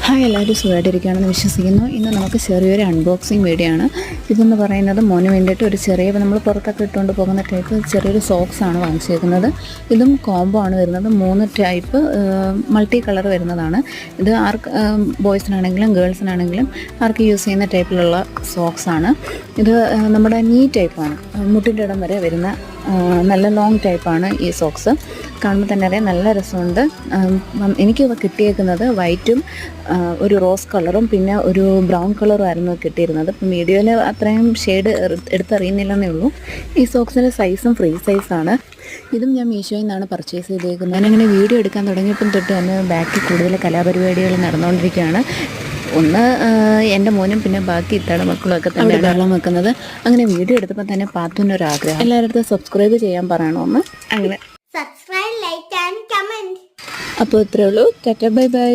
Hi, എല്ലാവരും സുഖമായിട്ടിരിക്കുകയാണെന്ന് വിശ്വസിക്കുന്നു. ഇന്ന് നമുക്ക് ചെറിയൊരു അൺബോക്സിങ് വീഡിയോ ആണ്. ഇതെന്ന് പറയുന്നത് മോന് വേണ്ടിയിട്ട് ഒരു ചെറിയ നമ്മൾ പുറത്തൊക്കെ ഇട്ടുകൊണ്ട് പോകുന്ന ടൈപ്പ് ചെറിയൊരു സോക്സാണ് വാങ്ങിച്ചേക്കുന്നത്. ഇതും കോംബോ ആണ് വരുന്നത്. 3 ടൈപ്പ് മൾട്ടി കളർ വരുന്നതാണ്. ഇത് ബോയ്സിനാണെങ്കിലും ഗേൾസിനാണെങ്കിലും ആർക്ക് യൂസ് ചെയ്യുന്ന ടൈപ്പിലുള്ള സോക്സാണ്. ഇത് നമ്മുടെ നീ ടൈപ്പാണ്, മുട്ടിൻ്റെ ഇടം വരെ വരുന്ന നല്ല ലോങ് ടൈപ്പാണ് ഈ സോക്സ്. കാണുമ്പോൾ തന്നെ അറിയാം, നല്ല രസമുണ്ട്. എനിക്ക് കിട്ടിയേക്കുന്നത് വൈറ്റും ഒരു റോസ് കളറും പിന്നെ ഒരു ബ്രൗൺ കളറും ആയിരുന്നു കിട്ടിയിരുന്നത്. ഇപ്പം വീഡിയോയിൽ അത്രയും ഷെയ്ഡ് എടുത്തറിയുന്നില്ലെന്നേ ഉള്ളൂ. ഈ സോക്സിൻ്റെ സൈസും ഫ്രീ സൈസാണ്. ഇതും ഞാൻ മീഷോയിൽ നിന്നാണ് പർച്ചേസ് ചെയ്തേക്കുന്നത്. ഞാനിങ്ങനെ വീഡിയോ എടുക്കാൻ തുടങ്ങിയപ്പം തൊട്ട് തന്നെ ബാക്കിൽ കൂടുതൽ കലാപരിപാടികൾ നടന്നുകൊണ്ടിരിക്കുകയാണ്. ഒന്ന് എൻ്റെ മോനും പിന്നെ ബാക്കി ഇത്തയുടെ മക്കളും ഒക്കെ തന്നെ വെള്ളം വെക്കുന്നത്. അങ്ങനെ വീഡിയോ എടുത്തപ്പോൾ തന്നെ പാത്തുവിനൊരാഗ്രഹം, എല്ലാവരുടെ അടുത്ത് സബ്സ്ക്രൈബ് ചെയ്യാൻ പറയണമെന്ന്. അങ്ങനെ സബ്സ്ക്രൈബ്, ലൈക്ക് ആൻഡ് കമന്റ്. അപ്പോൾ ഇത്രയേ ഉള്ളൂ. Tata, bye bye.